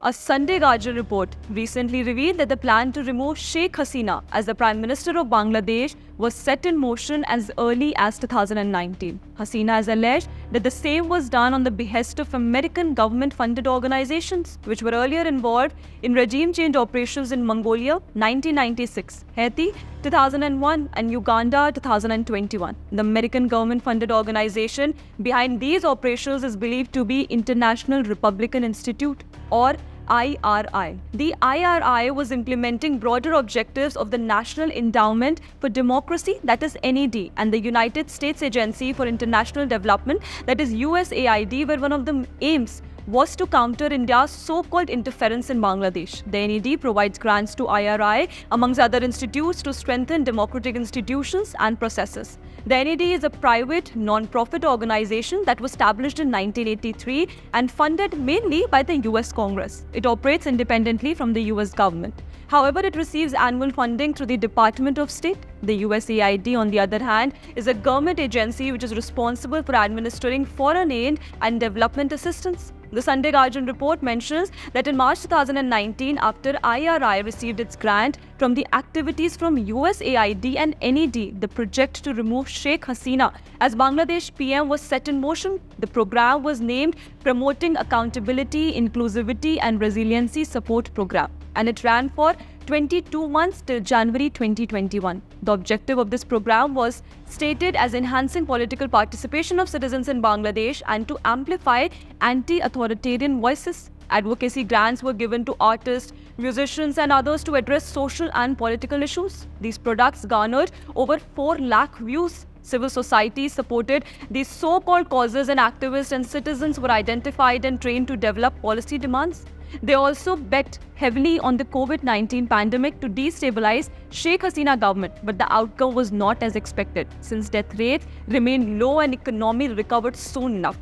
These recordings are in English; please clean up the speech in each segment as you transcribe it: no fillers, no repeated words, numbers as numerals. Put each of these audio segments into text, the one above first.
A Sunday Guardian report recently revealed that the plan to remove Sheikh Hasina as the Prime Minister of Bangladesh was set in motion as early as 2019. Hasina has alleged that the same was done on the behest of American government-funded organizations, which were earlier involved in regime change operations in Mongolia 1996, Haiti 2001, and Uganda 2021. The American government-funded organization behind these operations is believed to be International Republican Institute, or IRI. The IRI was implementing broader objectives of the National Endowment for Democracy, that is NED, and the United States Agency for International Development, that is USAID, where one of the aims was to counter India's so-called interference in Bangladesh. The NED provides grants to IRI, amongst other institutes, to strengthen democratic institutions and processes. The NED is a private, non-profit organization that was established in 1983 and funded mainly by the US Congress. It operates independently from the US government. However, it receives annual funding through the Department of State. The USAID, on the other hand, is a government agency which is responsible for administering foreign aid and development assistance. The Sunday Guardian report mentions that in March 2019, after IRI received its grant from the activities from USAID and NED, the project to remove Sheikh Hasina as Bangladesh PM was set in motion. The program was named Promoting Accountability, Inclusivity and Resiliency Support Program, and it ran for 22 months till January 2021. The objective of this program was stated as enhancing political participation of citizens in Bangladesh and to amplify anti-authoritarian voices. Advocacy grants were given to artists, musicians and others to address social and political issues. These products garnered over 4 lakh views. Civil society supported these so-called causes and activists and citizens were identified and trained to develop policy demands. They also bet heavily on the COVID-19 pandemic to destabilize Sheikh Hasina government, but the outcome was not as expected, since death rates remained low and economy recovered soon enough.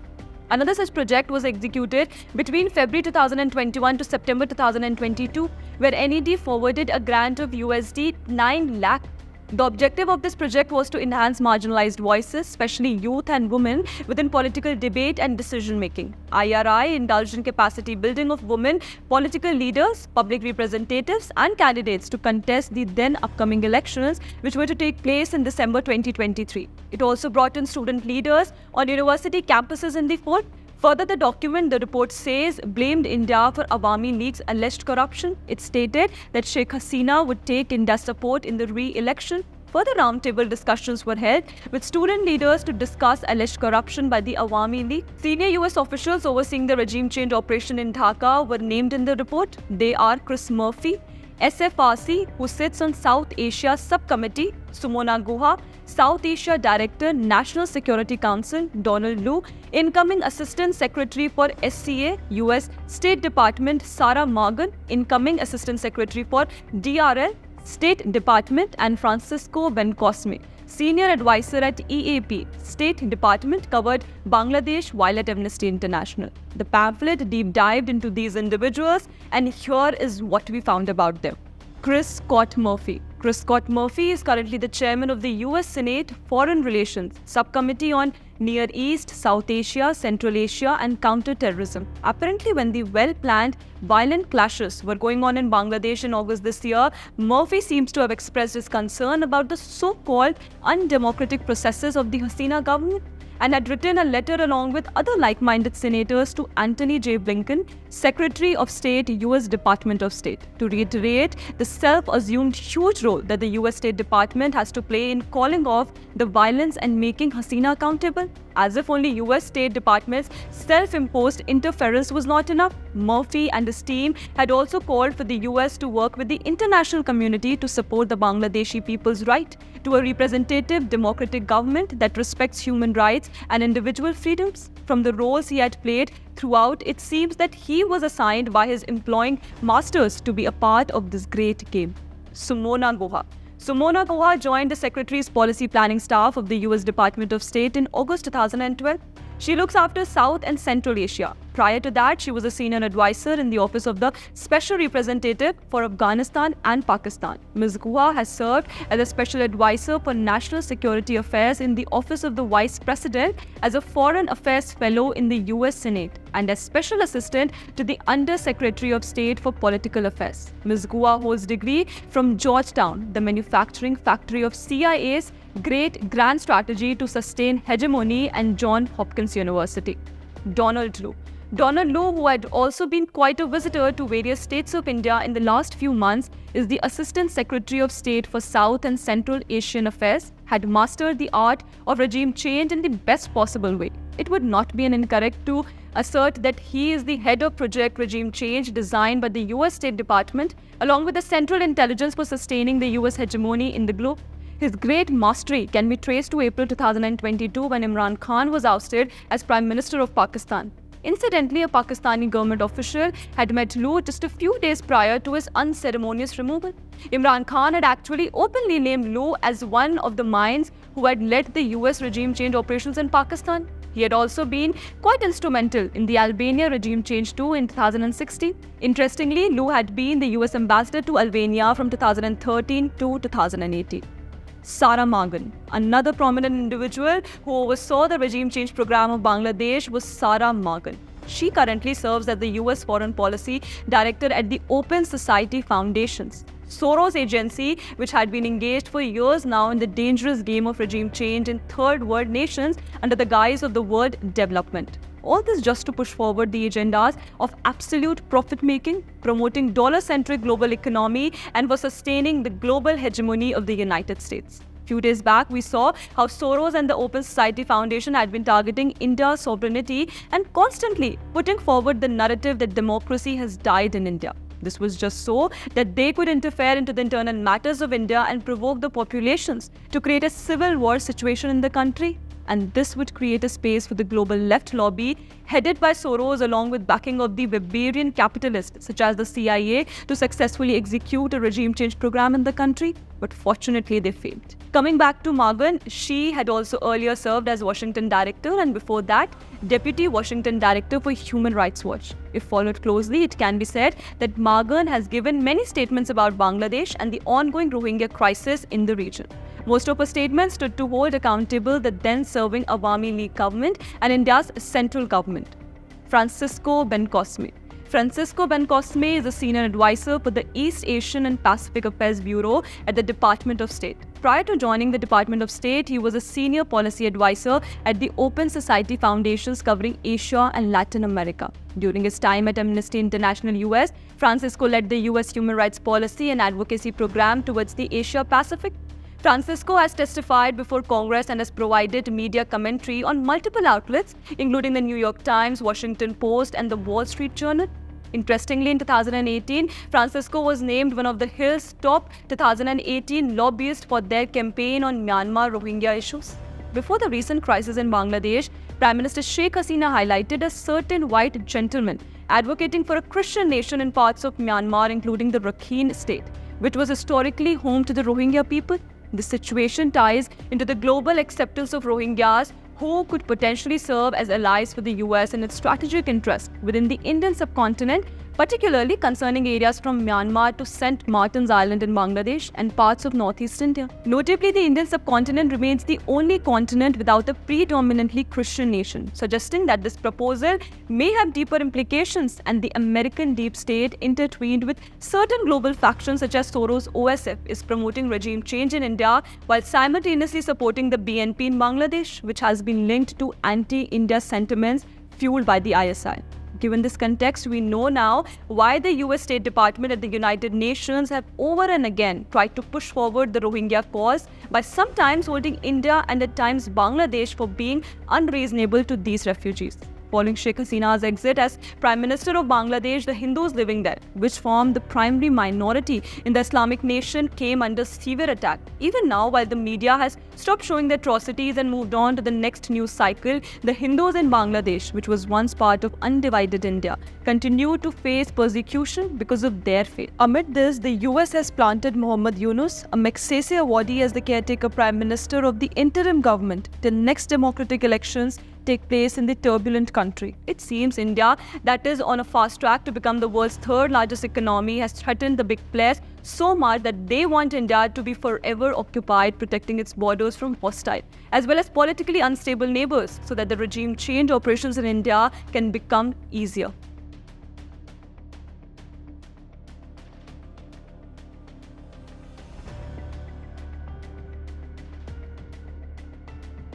Another such project was executed between February 2021 to September 2022, where NED forwarded a grant of USD 9 lakh. The objective of this project was to enhance marginalized voices, especially youth and women, within political debate and decision-making. IRI indulged in capacity building of women, political leaders, public representatives and candidates to contest the then upcoming elections, which were to take place in December 2023. It also brought in student leaders on university campuses in the fold. Further, the report says, blamed India for Awami League's alleged corruption. It stated that Sheikh Hasina would take India's support in the re-election. Further roundtable discussions were held with student leaders to discuss alleged corruption by the Awami League. Senior US officials overseeing the regime change operation in Dhaka were named in the report. They are Chris Murphy, SFRC, who sits on South Asia Subcommittee, Sumona Guha, South Asia Director, National Security Council, Donald Lu, Incoming Assistant Secretary for SCA, US State Department, Sarah Morgan, Incoming Assistant Secretary for DRL, State Department, and Francisco Bencosme, Senior Advisor at EAP, State Department, covered Bangladesh while at Amnesty International. The pamphlet deep dived into these individuals, and here is what we found about them. Chris Scott Murphy. Chris Scott Murphy is currently the chairman of the US Senate Foreign Relations Subcommittee on Near East, South Asia, Central Asia and Counter-Terrorism. Apparently, when the well-planned violent clashes were going on in Bangladesh in August this year, Murphy seems to have expressed his concern about the so-called undemocratic processes of the Hasina government, and had written a letter along with other like-minded senators to Antony J. Blinken, Secretary of State, US Department of State, to reiterate the self-assumed huge role that the US State Department has to play in calling off the violence and making Hasina accountable. As if only US State Department's self-imposed interference was not enough, Murphy and his team had also called for the US to work with the international community to support the Bangladeshi people's right to a representative democratic government that respects human rights and individual freedoms. From the roles he had played throughout, it seems that he was assigned by his employing masters to be a part of this great game. Sumona Guha. Sumona Guha joined the Secretary's policy planning staff of the US Department of State in August 2012. She looks after South and Central Asia. Prior to that, she was a senior advisor in the office of the Special Representative for Afghanistan and Pakistan. Ms. Guha has served as a special advisor for national security affairs in the office of the Vice President, as a Foreign Affairs Fellow in the US Senate, and as special assistant to the Under Secretary of State for Political Affairs. Ms. Guha holds degree from Georgetown, the manufacturing factory of CIA's Great Grand Strategy to Sustain Hegemony, and Johns Hopkins University. Donald Lu. Donald Lu, who had also been quite a visitor to various states of India in the last few months, is the Assistant Secretary of State for South and Central Asian Affairs, had mastered the art of regime change in the best possible way. It would not be an incorrect to assert that he is the head of Project Regime Change designed by the US State Department, along with the Central Intelligence for sustaining the US hegemony in the globe. His great mastery can be traced to April 2022 when Imran Khan was ousted as Prime Minister of Pakistan. Incidentally, a Pakistani government official had met Lu just a few days prior to his unceremonious removal. Imran Khan had actually openly named Lu as one of the minds who had led the US regime change operations in Pakistan. He had also been quite instrumental in the Albania regime change too in 2016. Interestingly, Lu had been the US ambassador to Albania from 2013 to 2018. Sara Magan. Another prominent individual who oversaw the regime change program of Bangladesh was Sara Magan. She currently serves as the US Foreign Policy Director at the Open Society Foundations, Soros agency, which had been engaged for years now in the dangerous game of regime change in third world nations under the guise of the word development. All this just to push forward the agendas of absolute profit-making, promoting dollar-centric global economy, and for sustaining the global hegemony of the United States. A few days back, we saw how Soros and the Open Society Foundation had been targeting India's sovereignty and constantly putting forward the narrative that democracy has died in India. This was just so that they could interfere into the internal matters of India and provoke the populations to create a civil war situation in the country. And this would create a space for the global left lobby, headed by Soros along with backing of the Weberian capitalists such as the CIA, to successfully execute a regime change program in the country. But fortunately, they failed. Coming back to Magan, she had also earlier served as Washington Director and before that, Deputy Washington Director for Human Rights Watch. If followed closely, it can be said that Magan has given many statements about Bangladesh and the ongoing Rohingya crisis in the region. Most of her statements stood to hold accountable the then-serving Awami League government and India's central government. Francisco Bencosme. Francisco Bencosme is a senior advisor for the East Asian and Pacific Affairs Bureau at the Department of State. Prior to joining the Department of State, he was a senior policy advisor at the Open Society Foundations covering Asia and Latin America. During his time at Amnesty International US, Francisco led the US Human Rights Policy and Advocacy Program towards the Asia-Pacific. Francisco has testified before Congress and has provided media commentary on multiple outlets, including the New York Times, Washington Post, and the Wall Street Journal. Interestingly, in 2018, Francisco was named one of the Hill's top 2018 lobbyists for their campaign on Myanmar Rohingya issues. Before the recent crisis in Bangladesh, Prime Minister Sheikh Hasina highlighted a certain white gentleman advocating for a Christian nation in parts of Myanmar, including the Rakhine state, which was historically home to the Rohingya people. This situation ties into the global acceptance of Rohingyas, who could potentially serve as allies for the US in its strategic interest within the Indian subcontinent, particularly concerning areas from Myanmar to St. Martin's Island in Bangladesh and parts of northeast India. Notably, the Indian subcontinent remains the only continent without a predominantly Christian nation, suggesting that this proposal may have deeper implications and the American deep state, intertwined with certain global factions such as Soros OSF, is promoting regime change in India while simultaneously supporting the BNP in Bangladesh, which has been linked to anti-India sentiments fueled by the ISI. Given this context, we know now why the US State Department and the United Nations have over and again tried to push forward the Rohingya cause by sometimes holding India and at times Bangladesh for being unreasonable to these refugees. Following Sheikh Hasina's exit as Prime Minister of Bangladesh, the Hindus living there, which formed the primary minority in the Islamic nation, came under severe attack. Even now, while the media has stopped showing the atrocities and moved on to the next news cycle, the Hindus in Bangladesh, which was once part of undivided India, continue to face persecution because of their faith. Amid this, the US has planted Muhammad Yunus, a Magsaysay awardee, as the caretaker Prime Minister of the interim government till next democratic elections take place in the turbulent country. It seems India, that is on a fast track to become the world's third largest economy, has threatened the big players so much that they want India to be forever occupied protecting its borders from hostile as well as politically unstable neighbors so that the regime change operations in India can become easier.